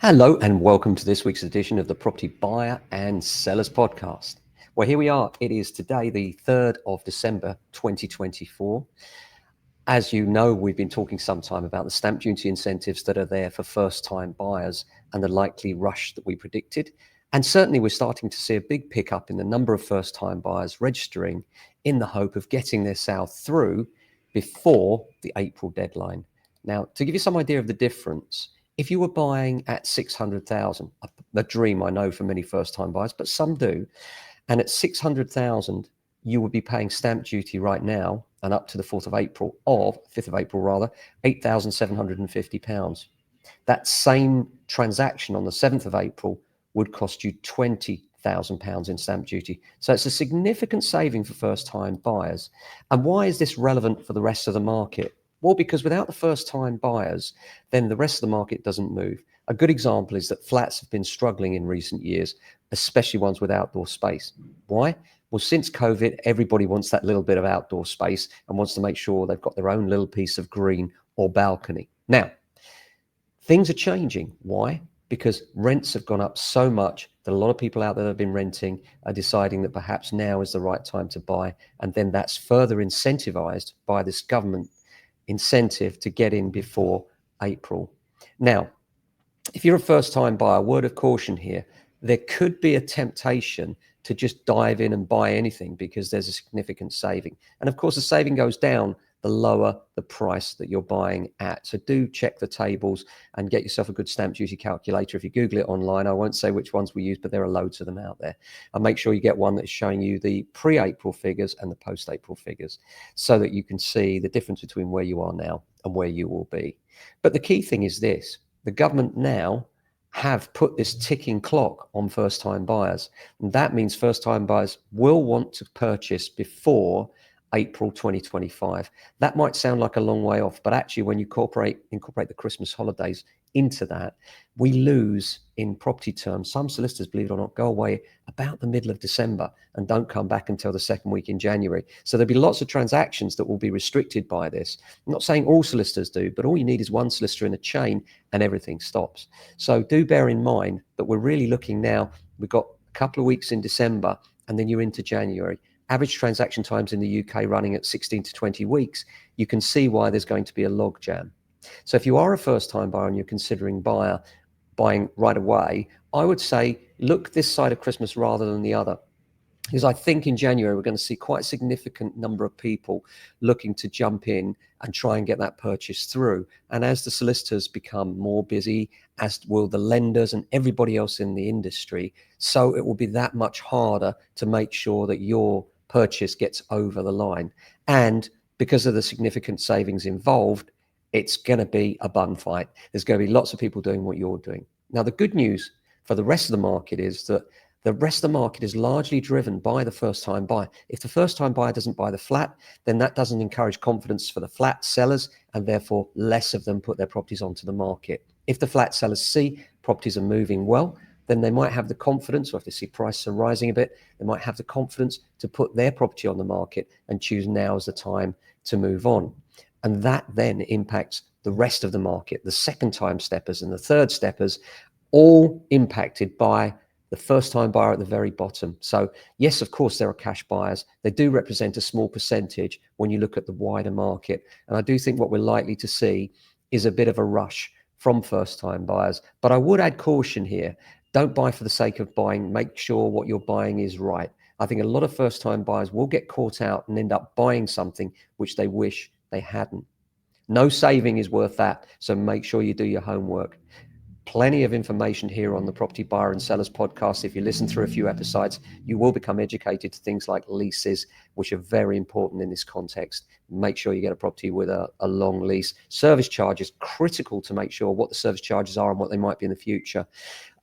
Hello and welcome to this week's edition of the Property Buyer and Sellers Podcast. Well, here we are. It is today, the 3rd of December, 2024. As you know, we've been talking some time about the stamp duty incentives that are there for first-time buyers and the likely rush that we predicted. And certainly we're starting to see a big pickup in the number of first-time buyers registering in the hope of getting their sale through before the April deadline. Now, to give you some idea of the difference, if you were buying at 600,000, a dream I know for many first-time buyers, but some do, and at 600,000, you would be paying stamp duty right now and up to the 5th of April, £8,750. That same transaction on the 7th of April would cost you £20,000 in stamp duty. So it's a significant saving for first-time buyers. And why is this relevant for the rest of the market? Well, because without the first-time buyers, then the rest of the market doesn't move. A good example is that flats have been struggling in recent years, especially ones with outdoor space. Why? Well, since COVID, everybody wants that little bit of outdoor space and wants to make sure they've got their own little piece of green or balcony. Now, things are changing. Why? Because rents have gone up so much that a lot of people out there that have been renting are deciding that perhaps now is the right time to buy. And then that's further incentivized by this government incentive to get in before April. Now, if you're a first-time buyer, word of caution here, there could be a temptation to just dive in and buy anything because there's a significant saving. And of course, the saving goes down the lower the price that you're buying at. So do check the tables and get yourself a good stamp duty calculator. If you Google it online, I won't say which ones we use, but there are loads of them out there. And make sure you get one that's showing you the pre-April figures and the post-April figures so that you can see the difference between where you are now and where you will be. But the key thing is this: the government now have put this ticking clock on first-time buyers. And that means first-time buyers will want to purchase before April 2025. That might sound like a long way off, but actually when you incorporate the Christmas holidays into that, we lose, in property terms, some solicitors, believe it or not, go away about the middle of December and don't come back until the second week in January. So there'll be lots of transactions that will be restricted by this. I'm not saying all solicitors do, but all you need is one solicitor in a chain and everything stops. So do bear in mind that we're really looking now, we've got a couple of weeks in December and then you're into January. Average transaction times in the UK running at 16 to 20 weeks, you can see why there's going to be a log jam. So if you are a first-time buyer and you're considering buying right away, I would say look this side of Christmas rather than the other. Because I think in January, we're going to see quite a significant number of people looking to jump in and try and get that purchase through. And as the solicitors become more busy, as will the lenders and everybody else in the industry, so it will be that much harder to make sure that your purchase gets over the line. And because of the significant savings involved, it's going to be a bun fight. There's going to be lots of people doing what you're doing. Now, the good news for the rest of the market is that the rest of the market is largely driven by the first-time buyer. If the first-time buyer doesn't buy the flat, then that doesn't encourage confidence for the flat sellers, and therefore less of them put their properties onto the market. If the flat sellers see properties are moving well, then they might have the confidence, or if they see prices are rising a bit, they might have the confidence to put their property on the market and choose now as the time to move on. And that then impacts the rest of the market, the second-time steppers and the third steppers, all impacted by the first-time buyer at the very bottom. So yes, of course, there are cash buyers. They do represent a small percentage when you look at the wider market. And I do think what we're likely to see is a bit of a rush from first-time buyers. But I would add caution here. Don't buy for the sake of buying. Make sure what you're buying is right. I think a lot of first-time buyers will get caught out and end up buying something which they wish they hadn't. No saving is worth that. So make sure you do your homework. Plenty of information here on the Property Buyer and Sellers podcast. If you listen through a few episodes, you will become educated to things like leases, which are very important in this context. Make sure you get a property with a long lease. Service charges, critical to make sure what the service charges are and what they might be in the future.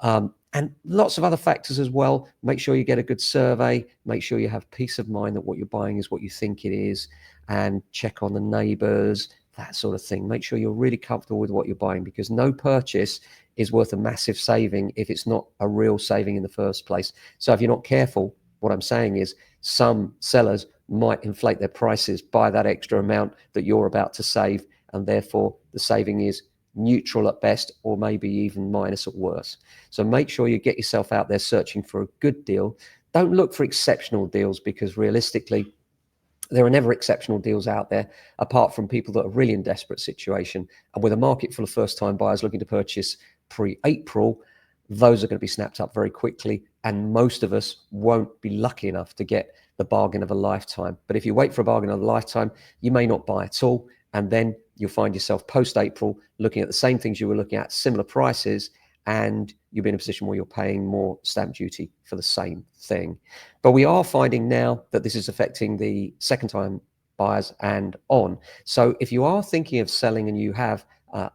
And lots of other factors as well. Make sure you get a good survey. Make sure you have peace of mind that what you're buying is what you think it is, and check on the neighbors, that sort of thing. Make sure you're really comfortable with what you're buying, because no purchase is worth a massive saving if it's not a real saving in the first place. So if you're not careful, what I'm saying is some sellers might inflate their prices by that extra amount that you're about to save, and therefore the saving is neutral at best, or maybe even minus at worst. So make sure you get yourself out there searching for a good deal. Don't look for exceptional deals, because realistically, there are never exceptional deals out there, apart from people that are really in desperate situation. And with a market full of first-time buyers looking to purchase pre-April, those are going to be snapped up very quickly, and most of us won't be lucky enough to get the bargain of a lifetime. But if you wait for a bargain of a lifetime, you may not buy at all, and then you'll find yourself post-April looking at the same things you were looking at, similar prices, and you'll be in a position where you're paying more stamp duty for the same thing. But we are finding now that this is affecting the second-time buyers and on. So if you are thinking of selling and you have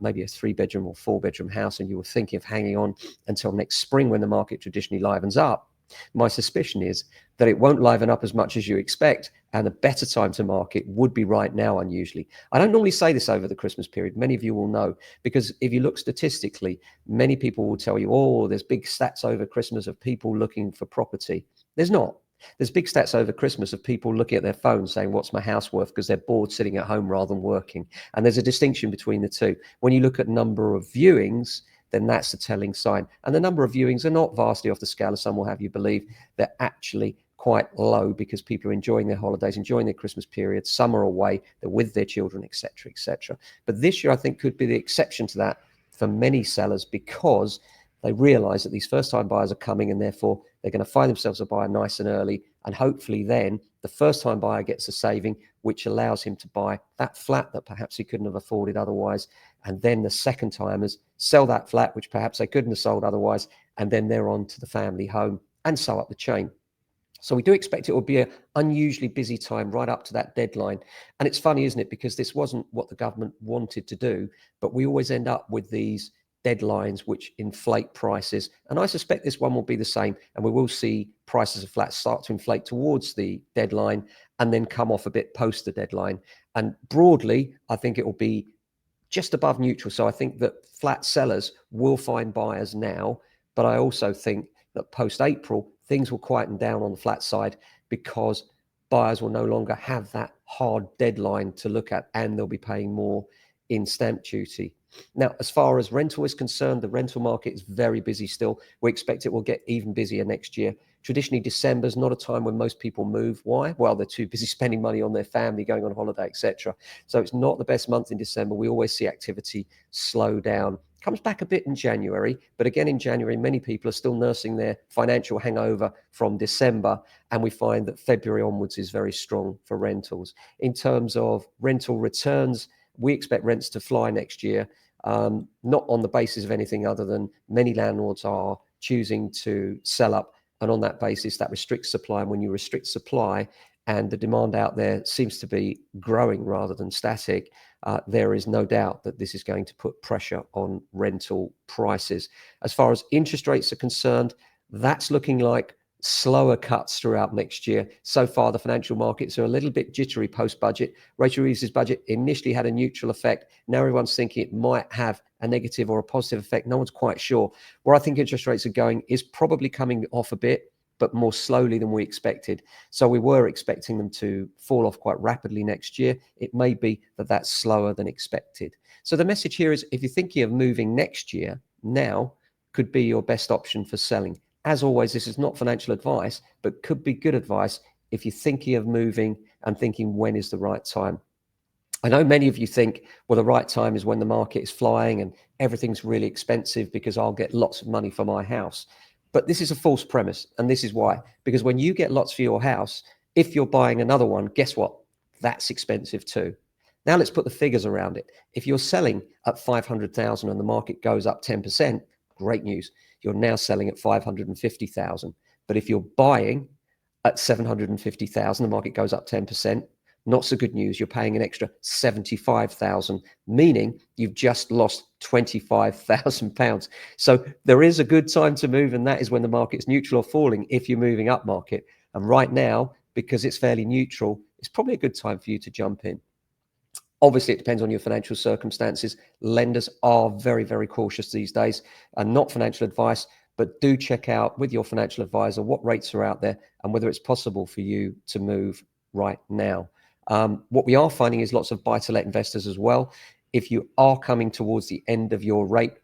maybe a 3-bedroom or 4-bedroom house, and you were thinking of hanging on until next spring when the market traditionally livens up, my suspicion is that it won't liven up as much as you expect, and a better time to market would be right now, unusually. I don't normally say this over the Christmas period. Many of you will know, because if you look statistically, many people will tell you, oh, there's big stats over Christmas of people looking for property. There's not. There's big stats over Christmas of people looking at their phones saying, what's my house worth? Because they're bored sitting at home rather than working. And there's a distinction between the two. When you look at number of viewings, then that's a telling sign. And the number of viewings are not vastly off the scale, as some will have you believe. They're actually quite low, because people are enjoying their holidays, enjoying their Christmas period. Some are away, they're with their children, etc., etc. But this year, I think, could be the exception to that for many sellers, because they realize that these first-time buyers are coming, and therefore they're going to find themselves a buyer nice and early. And hopefully then the first-time buyer gets a saving, which allows him to buy that flat that perhaps he couldn't have afforded otherwise. And then the second-timers sell that flat, which perhaps they couldn't have sold otherwise, and then they're on to the family home, and so up the chain. So we do expect it will be an unusually busy time right up to that deadline. And it's funny, isn't it? Because this wasn't what the government wanted to do, but we always end up with these deadlines which inflate prices. And I suspect this one will be the same. And we will see prices of flats start to inflate towards the deadline and then come off a bit post the deadline. And broadly, I think it will be just above neutral. So I think that flat sellers will find buyers now, but I also think that post-April, things will quieten down on the flat side, because buyers will no longer have that hard deadline to look at, and they'll be paying more in stamp duty. Now, as far as rental is concerned, the rental market is very busy still. We expect it will get even busier next year. Traditionally, December is not a time when most people move. Why? Well, they're too busy spending money on their family, going on holiday, etc. So it's not the best month in December. We always see activity slow down. Comes back a bit in January, but again in January, many people are still nursing their financial hangover from December, and we find that February onwards is very strong for rentals. In terms of rental returns, we expect rents to fly next year, not on the basis of anything other than many landlords are choosing to sell up, and on that basis, that restricts supply. And when you restrict supply, and the demand out there seems to be growing rather than static, there is no doubt that this is going to put pressure on rental prices. As far as interest rates are concerned, that's looking like slower cuts throughout next year. So far, the financial markets are a little bit jittery post-budget. Rachel Reeves's budget initially had a neutral effect. Now everyone's thinking it might have a negative or a positive effect. No one's quite sure. Where I think interest rates are going is probably coming off a bit, but more slowly than we expected. So we were expecting them to fall off quite rapidly next year. It may be that that's slower than expected. So the message here is, if you're thinking of moving next year, now could be your best option for selling. As always, this is not financial advice, but could be good advice if you're thinking of moving and thinking when is the right time. I know many of you think, well, the right time is when the market is flying and everything's really expensive because I'll get lots of money for my house. But this is a false premise, and this is why. Because when you get lots for your house, if you're buying another one, guess what? That's expensive too. Now let's put the figures around it. If you're selling at 500,000 and the market goes up 10%, great news. You're now selling at 550,000. But if you're buying at 750,000, the market goes up 10%, not so good news. You're paying an extra 75,000, meaning you've just lost 25,000 pounds. So there is a good time to move, and that is when the market's neutral or falling if you're moving up market. And right now, because it's fairly neutral, it's probably a good time for you to jump in. Obviously, it depends on your financial circumstances. Lenders are very, very cautious these days, and not financial advice, but do check out with your financial advisor what rates are out there and whether it's possible for you to move right now. What we are finding is lots of buy-to-let investors as well. if you are coming towards the end of your rate,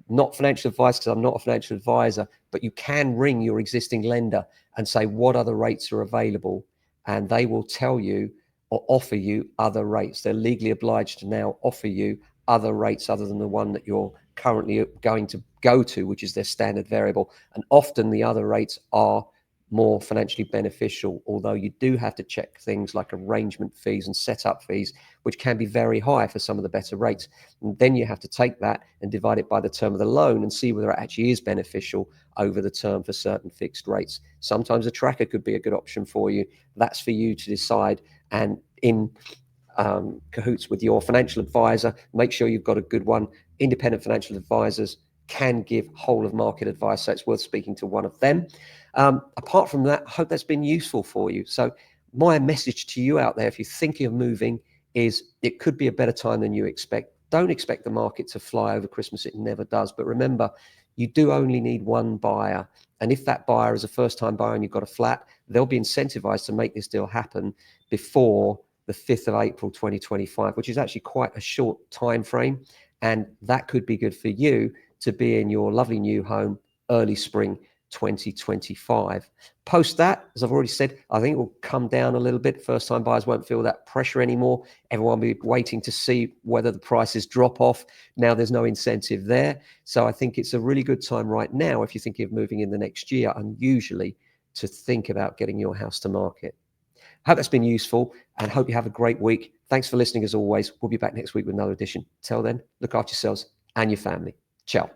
not financial advice because I'm not a financial advisor, but you can ring your existing lender and say what other rates are available, and they will tell you or offer you other rates. They're legally obliged to now offer you other rates other than the one that you're currently going to go to, which is their standard variable. And often the other rates are more financially beneficial, although you do have to check things like arrangement fees and setup fees, which can be very high for some of the better rates. And then you have to take that and divide it by the term of the loan and see whether it actually is beneficial over the term for certain fixed rates. Sometimes a tracker could be a good option for you. That's for you to decide. And in cahoots with your financial advisor, make sure you've got a good one. Independent financial advisors can give whole of market advice, so it's worth speaking to one of them. Apart from that, I hope that's been useful for you. So my message to you out there, if you're thinking of moving, is it could be a better time than you expect. Don't expect the market to fly over Christmas. It never does. But remember, you do only need one buyer. And if that buyer is a first-time buyer and you've got a flat, they'll be incentivized to make this deal happen before the 5th of April 2025, which is actually quite a short time frame. And that could be good for you to be in your lovely new home early spring 2025. Post that, as I've already said, I think it will come down a little bit. First-time buyers won't feel that pressure anymore. Everyone will be waiting to see whether the prices drop off. Now there's no incentive there. So I think it's a really good time right now, if you're thinking of moving in the next year, unusually, to think about getting your house to market. Hope that's been useful and hope you have a great week. Thanks for listening as always. We'll be back next week with another edition. Till then, look after yourselves and your family. Ciao.